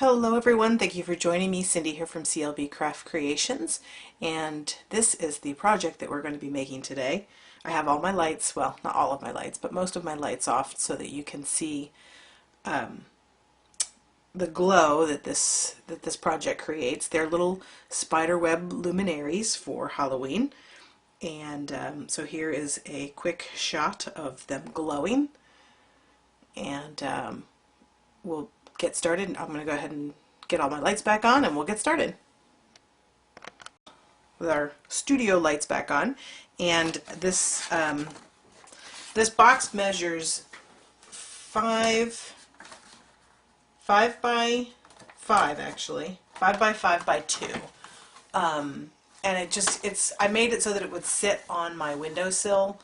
Hello everyone, thank you for joining me. Cindy here from CLB Craft Creations, and this is the project that we're going to be making today. I have all my lights, well, not all of my lights, but most of my lights off so that you can see the glow that this project creates. They're little spiderweb luminaries for Halloween, and so here is a quick shot of them glowing, and we'll get started. I'm going to go ahead and get all my lights back on and we'll get started with our studio lights back on. And this this box measures 5 by 5 actually, 5 by 5 by 2, and I made it so that it would sit on my windowsill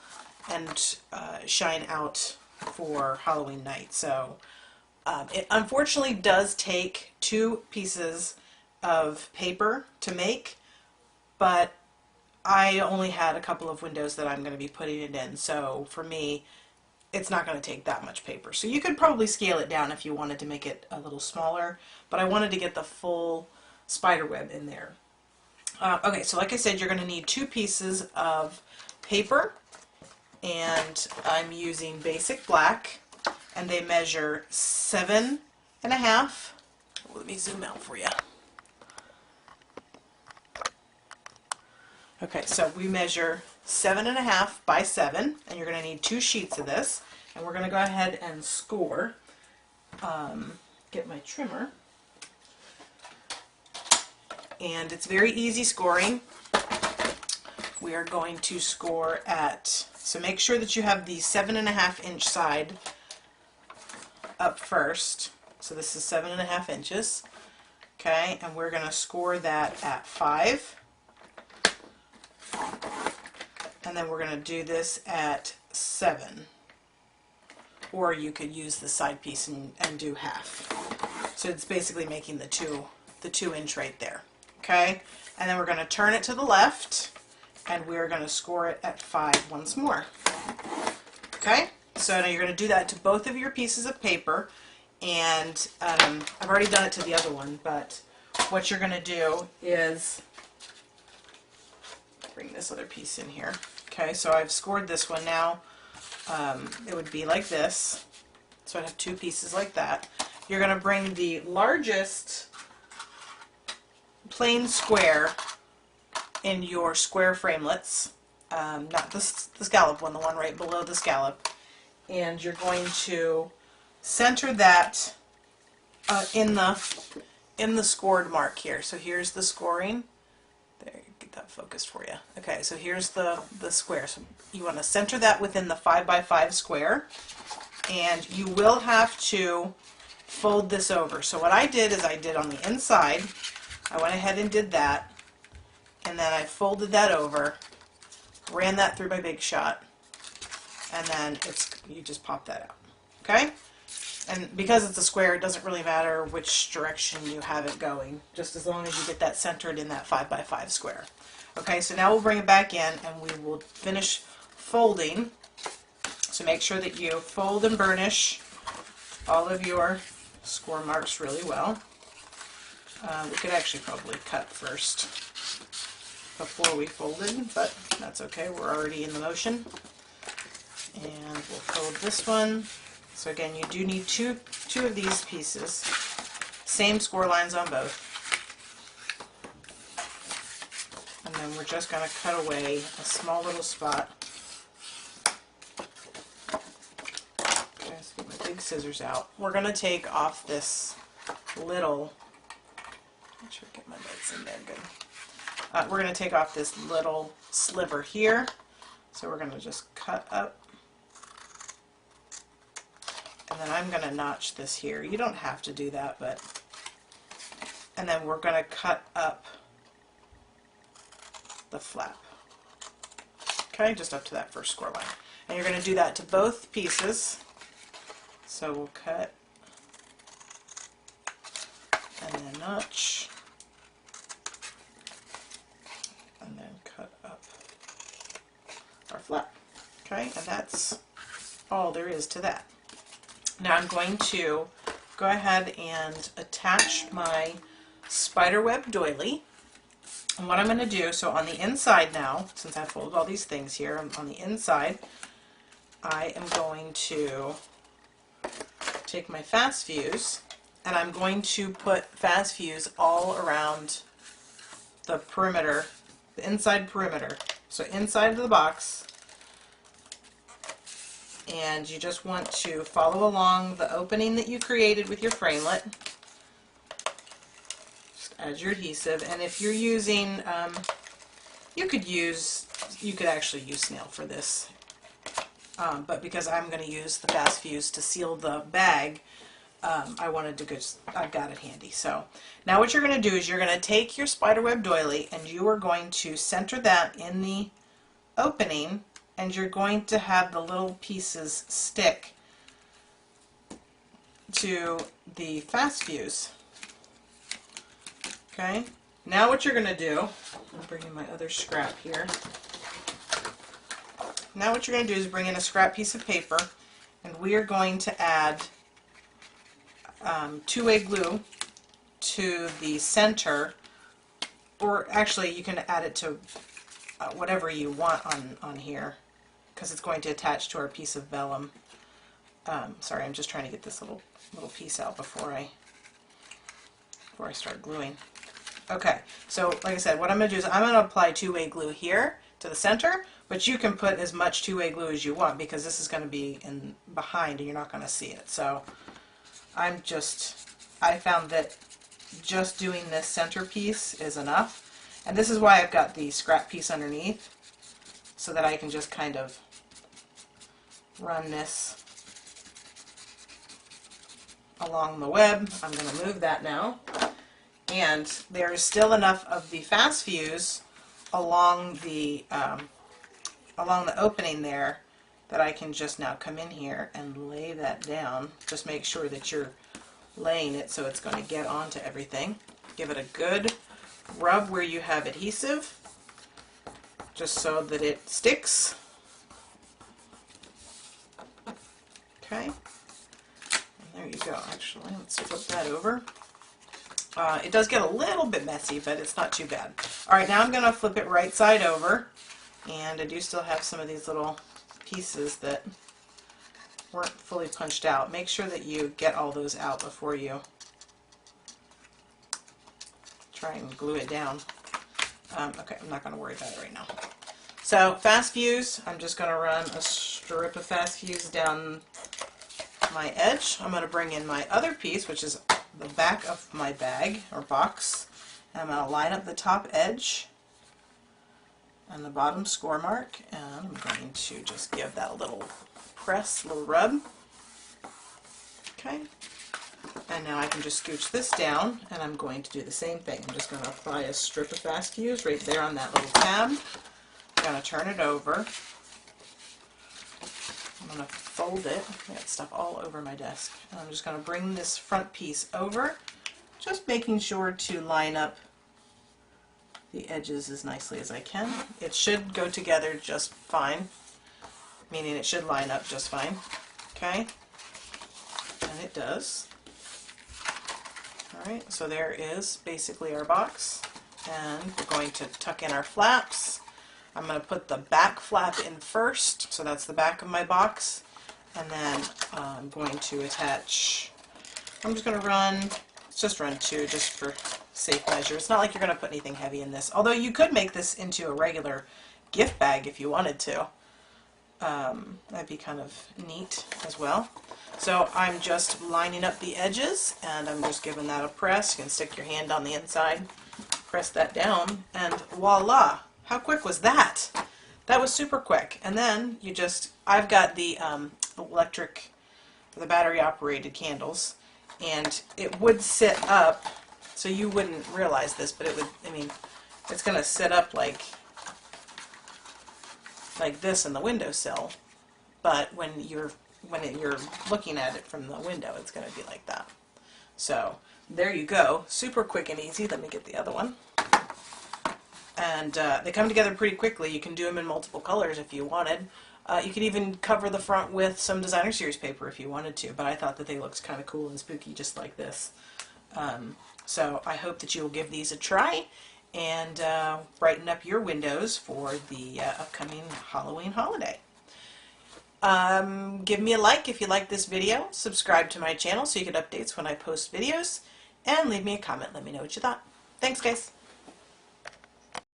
and shine out for Halloween night. So it unfortunately does take 2 pieces of paper to make, but I only had a couple of windows that I'm going to be putting it in, so for me it's not going to take that much paper. So you could probably scale it down if you wanted to make it a little smaller, but I wanted to get the full spider web in there. Okay, so like I said, you're going to need 2 pieces of paper, and I'm using basic black, and they measure 7.5. Let me zoom out for you. Okay, so we measure 7.5 by 7, and you're going to need 2 sheets of this, and we're going to go ahead and score. Get my trimmer, and it's very easy scoring. We are going to score at, so make sure that you have the 7.5 inch side up first. So this is 7.5 inches. Okay, and we're going to score that at 5. And then we're going to do this at 7. Or you could use the side piece and do half. So it's basically making the 2 inch right there. Okay, and then we're going to turn it to the left, and we're going to score it at 5 once more. Okay, so now you're going to do that to both of your pieces of paper, and I've already done it to the other one, but what you're going to do is bring this other piece in here. Okay, so I've scored this one now. It would be like this, so I'd have 2 pieces like that. You're going to bring the largest plain square in your square framelits, not the scallop one, the one right below the scallop, and you're going to center that in the scored mark here. So here's the scoring. There, get that focused for you. Okay, so here's the square. So you want to center that within the 5 by 5 square, and you will have to fold this over. So what I did is I did on the inside, I went ahead and did that, and then I folded that over, ran that through my Big Shot, and then you just pop that out. Okay? And because it's a square, it doesn't really matter which direction you have it going, just as long as you get that centered in that 5 by 5 square. Okay, so now we'll bring it back in and we will finish folding. So make sure that you fold and burnish all of your score marks really well. We could actually probably cut first before we folded, but that's okay, we're already in the motion. And we'll fold this one. So again, you do need two of these pieces. Same score lines on both. And then we're just going to cut away a small little spot. Okay, let's get my big scissors out. We're going to take off this little, make sure I get my lights in there good. We're going to take off this little sliver here. So we're going to just cut up. And then I'm going to notch this here. You don't have to do that, but... And then we're going to cut up the flap. Okay, just up to that first score line. And you're going to do that to both pieces. So we'll cut and then notch. And then cut up our flap. Okay, and that's all there is to that. Now I'm going to go ahead and attach my spiderweb doily. And what I'm going to do, so on the inside now, since I folded all these things here, on the inside, I am going to take my fast fuse, and I'm going to put fast fuse all around the perimeter, the inside perimeter. So inside of the box, and you just want to follow along the opening that you created with your framelit. Just add your adhesive, and if you're using, you could actually use snail for this, but because I'm going to use the fast fuse to seal the bag, I wanted to go, I've got it handy. So now what you're going to do is you're going to take your spiderweb doily and you are going to center that in the opening, and you're going to have the little pieces stick to the fast fuse. Okay, now what you're going to do, I'm bringing my other scrap here. Now what you're going to do is bring in a scrap piece of paper, and we are going to add two-way glue to the center, or actually you can add it to whatever you want on here, because it's going to attach to our piece of vellum. Sorry, I'm just trying to get this little piece out before I start gluing. Okay, so like I said, what I'm going to do is I'm going to apply two-way glue here to the center, but you can put as much two-way glue as you want because this is going to be in behind and you're not going to see it. So I found that just doing this center piece is enough, and this is why I've got the scrap piece underneath, so that I can just kind of run this along the web. I'm going to move that now, and there is still enough of the fast fuse along the opening there that I can just now come in here and lay that down. Just make sure that you're laying it so it's going to get onto everything. Give it a good rub where you have adhesive, just so that it sticks. Okay, and there you go. Actually, let's flip that over. It does get a little bit messy, but it's not too bad. Alright, now I'm going to flip it right side over, and I do still have some of these little pieces that weren't fully punched out. Make sure that you get all those out before you try and glue it down. Okay, I'm not going to worry about it right now. So, fast fuse, I'm just going to run a strip of fast fuse down my edge. I'm going to bring in my other piece, which is the back of my bag or box, and I'm going to line up the top edge and the bottom score mark, and I'm going to just give that a little press, a little rub. Okay, and now I can just scooch this down, and I'm going to do the same thing. I'm just going to apply a strip of fast fuse right there on that little tab. I'm going to turn it over. I'm going to fold it. I got stuff all over my desk. And I'm just going to bring this front piece over, just making sure to line up the edges as nicely as I can. It should go together just fine, meaning it should line up just fine. Okay, and it does. Alright, so there is basically our box, and we're going to tuck in our flaps. I'm going to put the back flap in first, so that's the back of my box, and then I'm going to attach, I'm just going to run, just run two just for safe measure. It's not like you're going to put anything heavy in this, although you could make this into a regular gift bag if you wanted to. That'd be kind of neat as well. So I'm just lining up the edges, and I'm just giving that a press. You can stick your hand on the inside, press that down, and voila! How quick was that? That was super quick. And then you just, I've got the electric, the battery operated candles, and it would sit up, so you wouldn't realize this, but it would, I mean, it's going to sit up like this in the windowsill, but when you're looking at it from the window, it's going to be like that. So there you go, super quick and easy. Let me get the other one. And they come together pretty quickly. You can do them in multiple colors if you wanted. You could even cover the front with some designer series paper if you wanted to, but I thought that they looked kind of cool and spooky just like this. So I hope that you will give these a try and brighten up your windows for the upcoming Halloween holiday. Give me a like if you like this video, subscribe to my channel so you get updates when I post videos, and leave me a comment. Let me know what you thought. Thanks, guys.